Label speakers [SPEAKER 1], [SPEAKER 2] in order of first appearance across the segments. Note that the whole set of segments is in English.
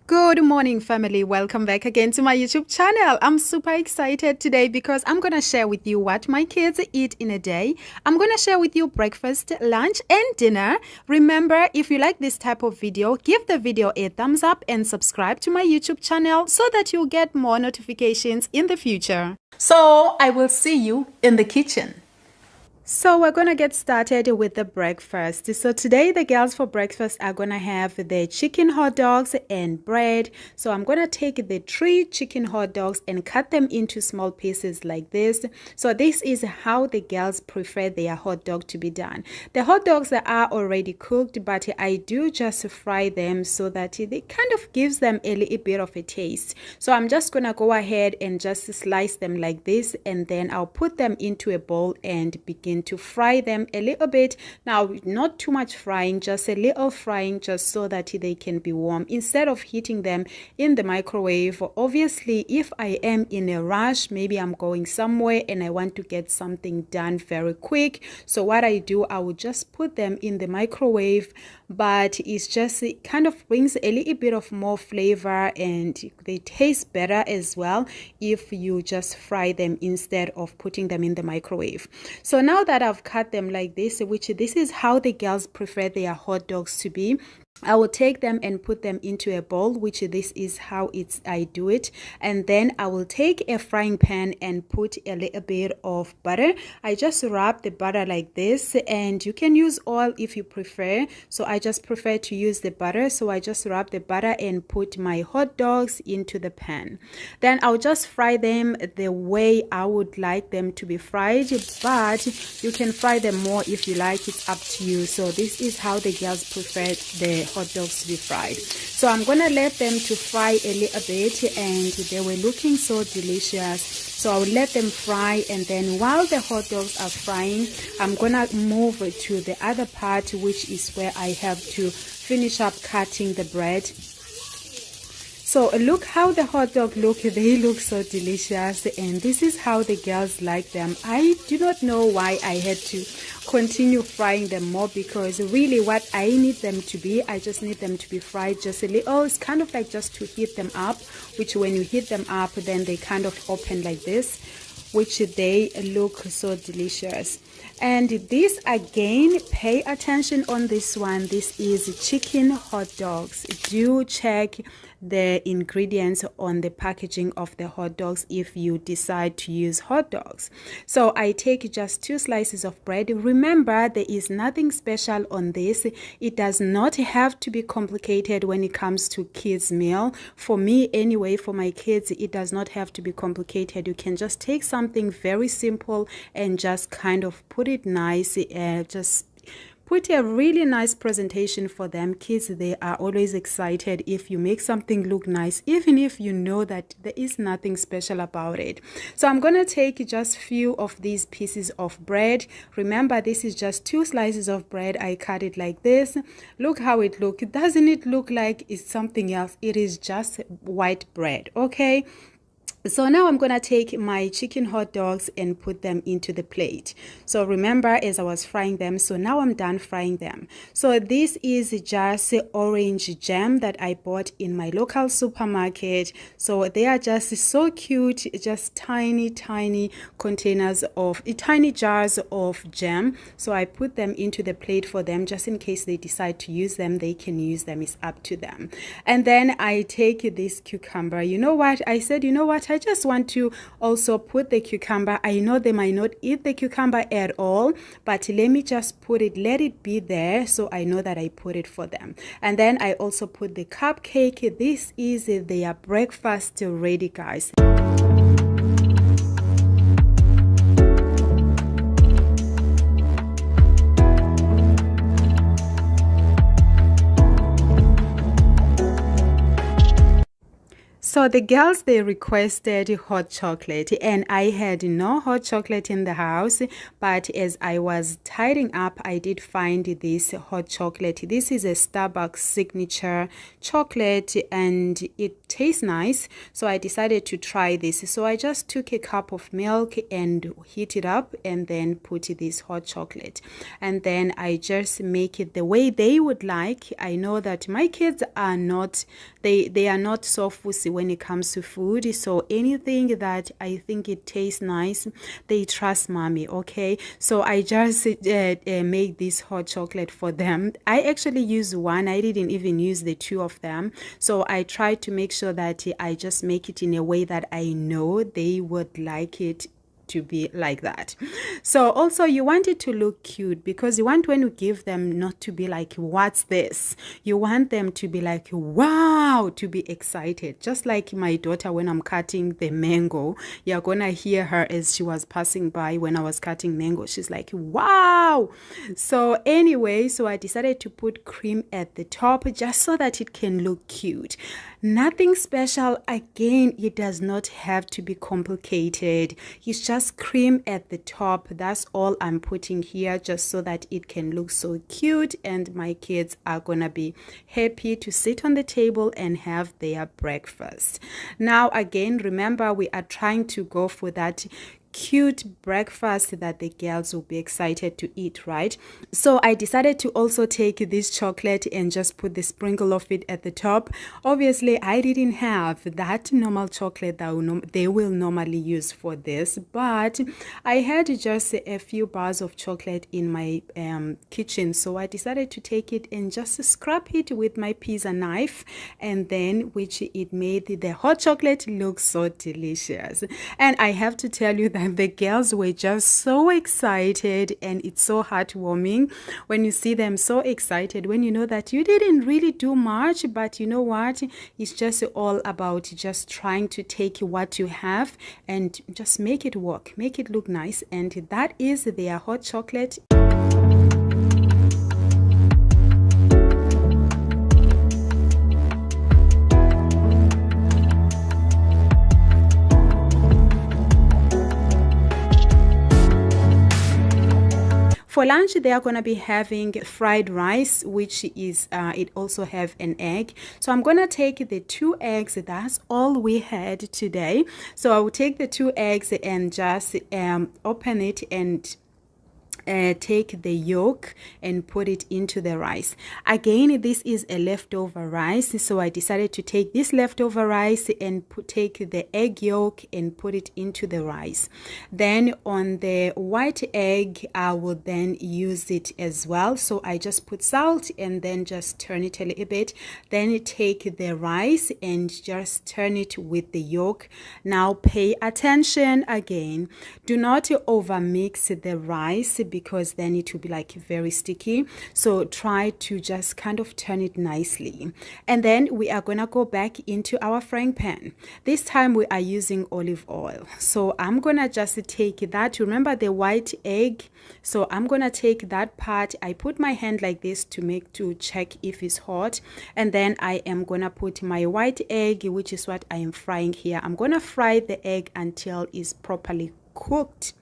[SPEAKER 1] Good morning, family. Welcome back again to my YouTube channel. I'm super excited today because I'm going to share with you what my kids eat in a day. I'm going to share with you breakfast, lunch, and dinner. Remember, if you like this type of video, give the video a thumbs up and subscribe to my YouTube channel so that you'll get more notifications in the future. So I will see you in the kitchen. So we're going to get started with the breakfast. So today the girls for breakfast are going to have the chicken hot dogs and bread. So I'm going to take the 3 chicken hot dogs and cut them into small pieces like this. So this is how the girls prefer their hot dog to be done. The hot dogs are already cooked, but I do just fry them so that it kind of gives them a little bit of a taste. So I'm just going to go ahead and just slice them like this, and then I'll put them into a bowl and begin to fry them a little bit. Now, not too much frying, just a little frying, just so that they can be warm instead of heating them in the microwave. Obviously, if I am in a rush, maybe I'm going somewhere and I want to get something done very quick, so what I do, I would just put them in the microwave, but it kind of brings a little bit of more flavor and they taste better as well if you just fry them instead of putting them in the microwave. So now that I've cut them like this, which this is how the girls prefer their hot dogs to be, I will take them and put them into a bowl, which this is how I do it. And then I will take a frying pan and put a little bit of butter. I just wrap the butter like this, and you can use oil if you prefer. So I just prefer to use the butter. So I just wrap the butter and put my hot dogs into the pan. Then I'll just fry them the way I would like them to be fried, but you can fry them more if you like. It's up to you. So this is how the girls prefer the hot dogs to be fried. So I'm gonna let them to fry a little bit, and they were looking so delicious. So I'll let them fry, and then while the hot dogs are frying, I'm gonna move to the other part, which is where I have to finish up cutting the bread. So look how the hot dog look. They look so delicious, and this is how the girls like them. I do not know why I had to continue frying them more, because really what I need them to be, I just need them to be fried just a little. It's kind of like just to heat them up, which when you heat them up, then they kind of open like this, which they look so delicious. And this again, pay attention on this one. This is chicken hot dogs. Do check the ingredients on the packaging of the hot dogs if you decide to use hot dogs. So I take just 2 slices of bread. Remember, there is nothing special on this. It does not have to be complicated when it comes to kids meal. For me anyway, for my kids, it does not have to be complicated. You can just take something very simple and just kind of put it nice, just put a really nice presentation for them. Kids, they are always excited if you make something look nice, even if you know that there is nothing special about it. So I'm gonna take just few of these pieces of bread. Remember, this is just 2 slices of bread. I cut it like this. Look how it looks. Doesn't it look like it's something else? It is just white bread, okay? So now I'm going to take my chicken hot dogs and put them into the plate. So remember, as I was frying them, so now I'm done frying them. So this is just orange jam that I bought in my local supermarket. So they are just so cute, just tiny containers of tiny jars of jam. So I put them into the plate for them, just in case they decide to use them, they can use them. It's up to them. And then I take this cucumber. You know what? I said, you know what? I just want to also put the cucumber. I know they might not eat the cucumber at all, but let me just put it, let it be there, so I know that I put it for them. And then I also put the cupcake. This is their breakfast ready, guys. So the girls, they requested hot chocolate, and I had no hot chocolate in the house, but as I was tidying up, I did find this hot chocolate. This is a Starbucks signature chocolate, and it tastes nice, so I decided to try this. So I just took a cup of milk and heat it up and then put this hot chocolate, and then I just make it the way they would like. I know that my kids are not, they are not so fussy when it comes to food, so anything that I think it tastes nice, they trust mommy. Okay, so I just make this hot chocolate for them. I actually use one, I didn't even use the two of them. So I try to make sure that I just make it in a way that I know they would like it to be like that. So also you want it to look cute, because you want, when you give them, not to be like, what's this? You want them to be like, wow, to be excited. Just like my daughter, when I'm cutting the mango, you're gonna hear her as she was passing by when I was cutting mango, she's like, wow. So anyway, so I decided to put cream at the top just so that it can look cute. Nothing special. Again, it does not have to be complicated. It's just cream at the top. That's all I'm putting here, just so that it can look so cute, and my kids are gonna be happy to sit on the table and have their breakfast. Now again, remember, we are trying to go for that cute breakfast that the girls will be excited to eat, right? So I decided to also take this chocolate and just put the sprinkle of it at the top. Obviously, I didn't have that normal chocolate that they will normally use for this, but I had just a few bars of chocolate in my kitchen, so I decided to take it and just scrap it with my pizza knife, and then which it made the hot chocolate look so delicious. And I have to tell you that the girls were just so excited, and it's so heartwarming when you see them so excited, when you know that you didn't really do much, but you know what, it's just all about just trying to take what you have and just make it work, make it look nice. And that is their hot chocolate. For lunch, they are going to be having fried rice, which is, it also have an egg. So I'm going to take the 2 eggs. That's all we had today. So I will take the 2 eggs and just open it and take the yolk and put it into the rice. Again, this is a leftover rice, so I decided to take this leftover rice and take the egg yolk and put it into the rice. Then on the white egg, I will then use it as well. So I just put salt and then just turn it a little bit. Then take the rice and just turn it with the yolk. Now pay attention again. Do not over mix the rice, because then it will be like very sticky. So try to just kind of turn it nicely. And then we are gonna go back into our frying pan. This time we are using olive oil. So I'm gonna just take that, remember the white egg, so I'm gonna take that part. I put my hand like this to check if it's hot, and then I am gonna put my white egg, which is what I am frying here. I'm gonna fry the egg until it's properly cooked.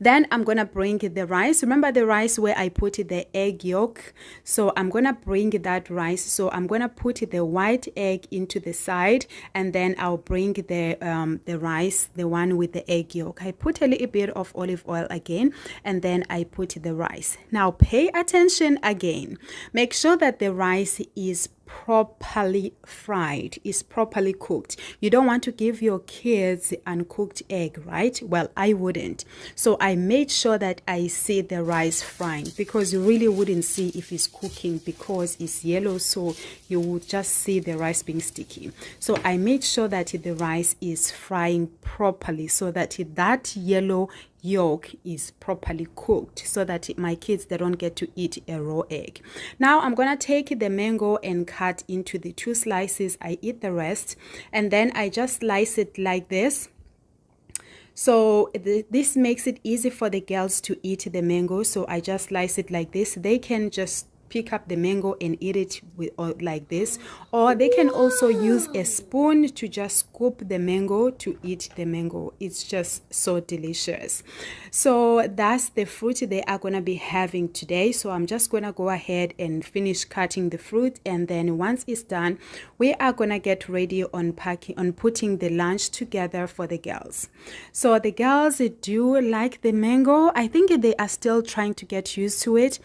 [SPEAKER 1] Then I'm gonna bring the rice. Remember the rice where I put the egg yolk? So I'm gonna bring that rice. So I'm gonna put the white egg into the side, and then I'll bring the rice, the one with the egg yolk. I put a little bit of olive oil again, and then I put the rice. Now pay attention again. Make sure that the rice is properly fried, is properly cooked. You don't want to give your kids uncooked egg, right? Well, I wouldn't. So I made sure that I see the rice frying, because you really wouldn't see if it's cooking because it's yellow, so you would just see the rice being sticky. So I made sure that the rice is frying properly, so that that yellow yolk is properly cooked, so that my kids, they don't get to eat a raw egg. Now I'm gonna take the mango and cut into the 2 slices. I eat the rest, and then I just slice it like this. So this makes it easy for the girls to eat the mango. So I just slice it like this. They can just pick up the mango and eat it with like this, or they can also use a spoon to just scoop the mango to eat the mango. It's just so delicious. So that's the fruit they are going to be having today. So I'm just going to go ahead and finish cutting the fruit, and then once it's done, we are going to get ready on putting the lunch together for the girls. So the girls do like the mango. I think they are still trying to get used to it.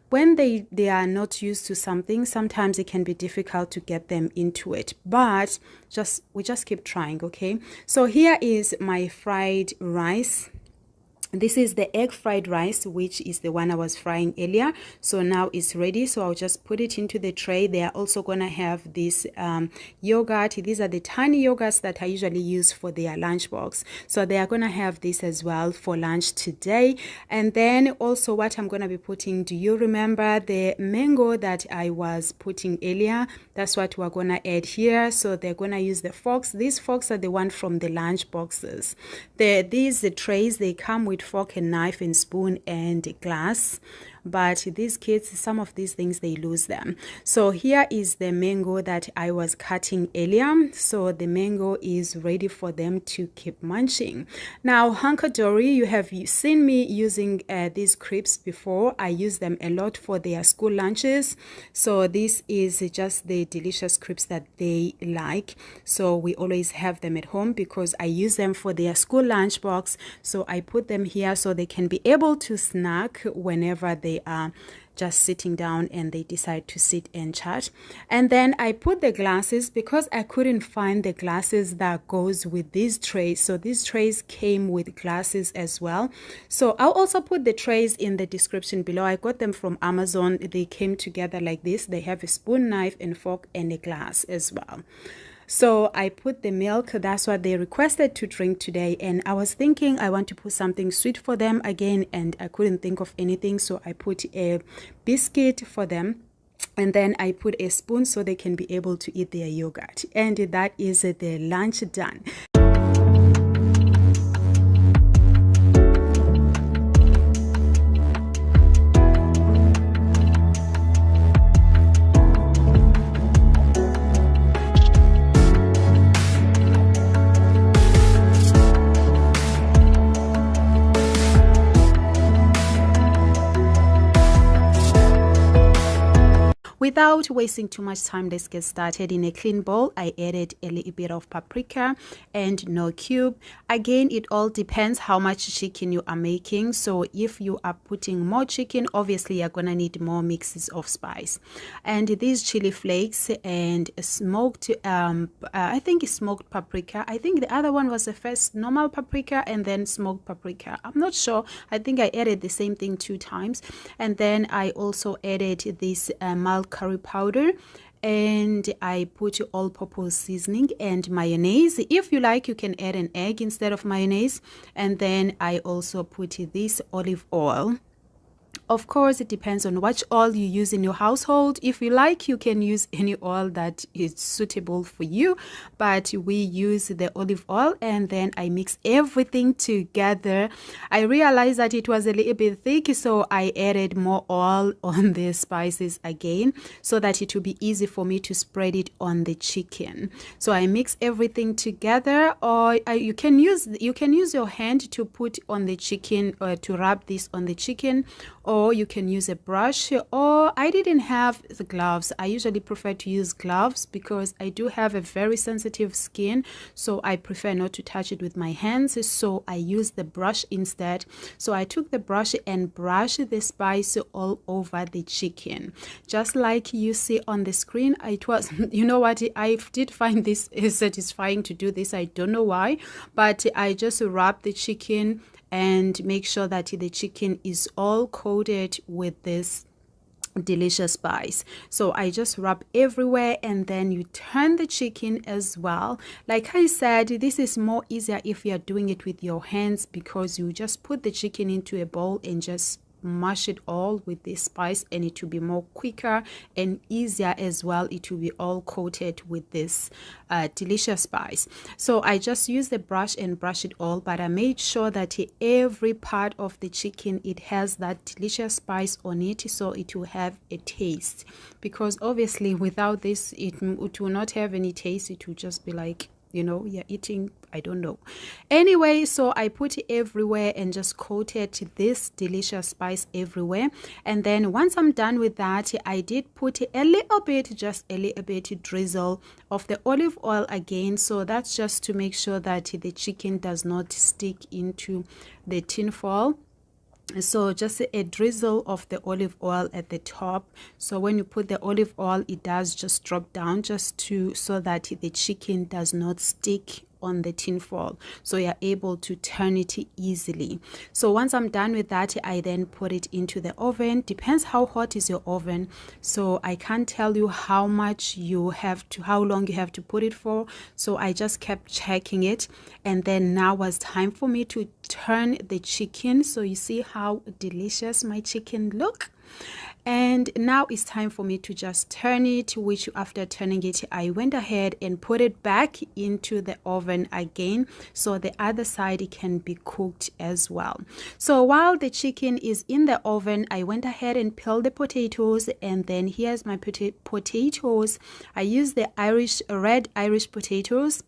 [SPEAKER 1] When they are not used to something, sometimes it can be difficult to get them into it, but we just keep trying. Okay, so here is my fried rice. This is the egg fried rice, which is the one I was frying earlier. So now it's ready. So I'll just put it into the tray. They are also going to have this yogurt. These are the tiny yogurts that I usually use for their lunchbox. So they are going to have this as well for lunch today. And then also what I'm going to be putting, do you remember the mango that I was putting earlier? That's what we're going to add here. So they're going to use the forks. These forks are the one from the lunch boxes. These trays, they come with fork and knife and spoon and glass, but these kids, some of these things, they lose them. So here is the mango that I was cutting earlier. So the mango is ready for them to keep munching. Now, Hunkadory, you have seen me using these crisps before. I use them a lot for their school lunches. So this is just the delicious crisps that they like. So we always have them at home because I use them for their school lunch box. So I put them here so they can be able to snack whenever they are just sitting down and they decide to sit and chat. And then I put the glasses because I couldn't find the glasses that goes with these trays. So these trays came with glasses as well. So I'll also put the trays in the description below. I got them from Amazon. They came together like this. They have a spoon, knife and fork and a glass as well. So I put the milk. That's what they requested to drink today. And I was thinking I want to put something sweet for them again, and I couldn't think of anything. So I put a biscuit for them. And then I put a spoon so they can be able to eat their yogurt. And that is the lunch done. Without wasting too much time, let's get started. In a clean bowl, I added a little bit of paprika and no cube. Again, it all depends how much chicken you are making. So if you are putting more chicken, obviously you're gonna need more mixes of spice. And these chili flakes and smoked, I think smoked paprika. I think the other one was the first normal paprika and then smoked paprika. I'm not sure. I think I added the same thing 2 times. And then I also added this mild curry powder, and I put all-purpose seasoning and mayonnaise. If you like, you can add an egg instead of mayonnaise. And then I also put this olive oil. Of course, it depends on what oil you use in your household. If you like, you can use any oil that is suitable for you, but we use the olive oil. And then I mix everything together. I realized that it was a little bit thick, so I added more oil on the spices again so that it will be easy for me to spread it on the chicken. So I mix everything together, or you can use your hand to put on the chicken, or to rub this on the chicken, or you can use a brush. Or I didn't have the gloves. I usually prefer to use gloves because I do have a very sensitive skin, so I prefer not to touch it with my hands, so I use the brush instead. So I took the brush and brushed the spice all over the chicken, just like you see on the screen. It was, you know what, I did find this satisfying to do this. I don't know why, but I just wrap the chicken and make sure that the chicken is all coated with this delicious spice. So I just rub everywhere, and then you turn the chicken as well. Like I said, this is more easier if you're doing it with your hands, because you just put the chicken into a bowl and just mash it all with this spice, and it will be more quicker and easier as well. It will be all coated with this delicious spice. So I just use the brush and brush it all, but I made sure that every part of the chicken, it has that delicious spice on it, so it will have a taste, because obviously without this it will not have any taste. It will just be like, you know, you're eating, I don't know. Anyway, so I put it everywhere and just coated this delicious spice everywhere. And then once I'm done with that, I did put a little bit, just a little bit drizzle of the olive oil again. So that's just to make sure that the chicken does not stick into the tin foil. So just a drizzle of the olive oil at the top. So when you put the olive oil, it does just drop down, just to so that the chicken does not stick on the tin foil, so you're able to turn it easily. So once I'm done with that, I then put it into the oven. Depends how hot is your oven, so I can't tell you how much you have to, how long you have to put it for. So I just kept checking it, and then now was time for me to turn the chicken. So you see how delicious my chicken look. And now it's time for me to just turn it, which after turning it, I went ahead and put it back into the oven again, so the other side can be cooked as well. So while the chicken is in the oven, I went ahead and peeled the potatoes, and then here's my potatoes. I used the red Irish potatoes.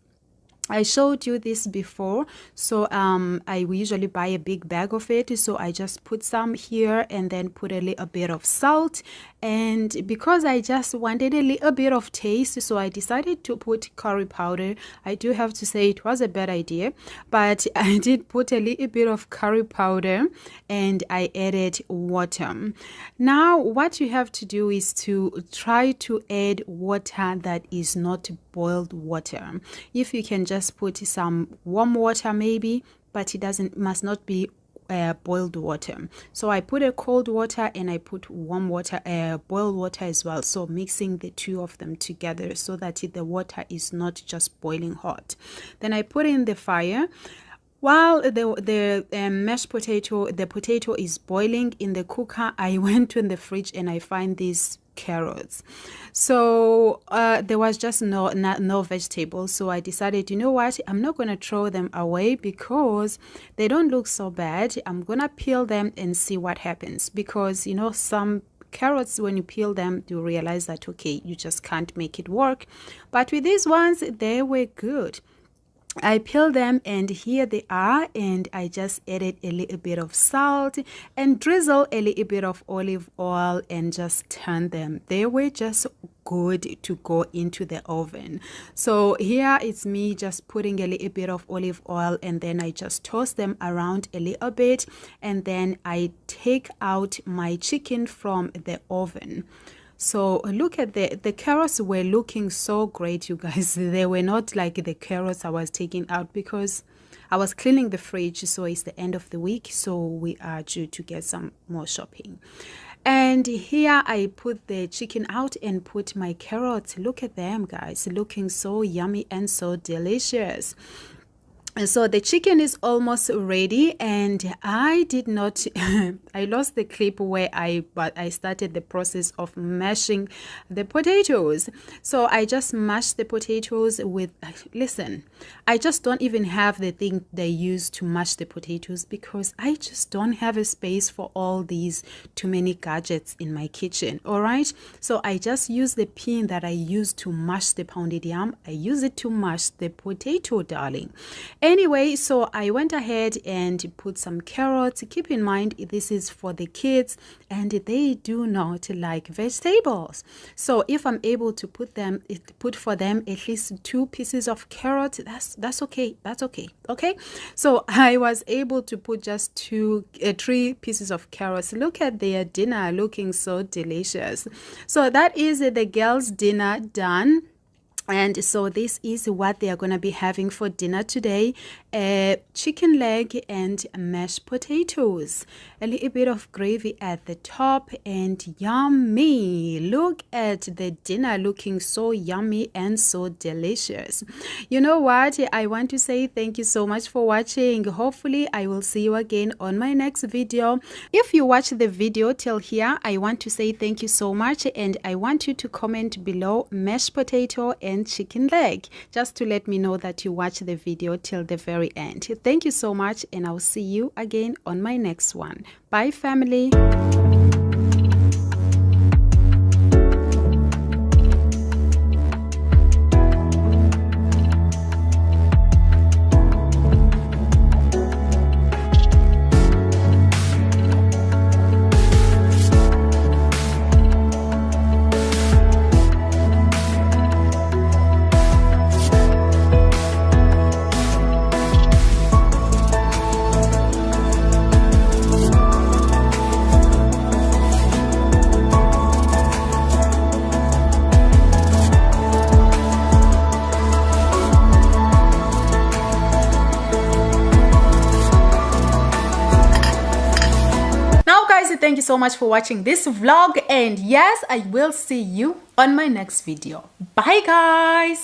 [SPEAKER 1] I showed you this before, so I usually buy a big bag of it, so I just put some here and then put a little bit of salt. And because I just wanted a little bit of taste, so I decided to put curry powder. I do have to say it was a bad idea, but I did put a little bit of curry powder and I added water. Now what you have to do is to try to add water that is not boiled water. If you can just put some warm water maybe, but it must not be boiled water. So I put a cold water and I put warm water, boiled water as well, so mixing the two of them together so that the water is not just boiling hot. Then I put in the fire. While the mashed potato, the potato is boiling in the cooker, I went to the fridge and I find these carrots. So there was just no vegetables, so I decided, you know what, I'm not gonna throw them away because they don't look so bad. I'm gonna peel them and see what happens, because you know, some carrots, when you peel them, you realize that okay, you just can't make it work. But with these ones, they were good. I peeled them and here they are, and I just added a little bit of salt and drizzle a little bit of olive oil and just turn them. They were just good to go into the oven. So here it's me just putting a little bit of olive oil, and then I just toss them around a little bit, and then I take out my chicken from the oven. So look at the carrots were looking so great, you guys. They were not like the carrots I was taking out because I was cleaning the fridge. So it's the end of the week, so we are due to get some more shopping. And here I put the chicken out and put my carrots. Look at them, guys, looking so yummy and so delicious. And so the chicken is almost ready, and I did not I lost the clip where I started the process of mashing the potatoes. So I just mashed the potatoes with, listen, I just don't even have the thing they use to mash the potatoes because I just don't have a space for all these too many gadgets in my kitchen. All right, so I just use the pin that I use to mash the pounded yam. I use it to mash the potato, darling. Anyway, so I went ahead and put some carrots. Keep in mind, this is for the kids and they do not like vegetables. So if I'm able to put for them at least 2 pieces of carrot, that's okay. That's okay. Okay. So I was able to put just 3 pieces of carrots. Look at their dinner looking so delicious. So that is the girls' dinner done. And so this is what they are going to be having for dinner today. Chicken leg and mashed potatoes. A little bit of gravy at the top and yummy. Look at the dinner looking so yummy and so delicious. You know what? I want to say thank you so much for watching. Hopefully I will see you again on my next video. If you watch the video till here, I want to say thank you so much, and I want you to comment below mashed potato and chicken leg, just to let me know that you watch the video till the very end. Thank you so much, and I'll see you again on my next one. Bye, family. Thank you so much for watching this vlog, and yes, I will see you on my next video. Bye guys.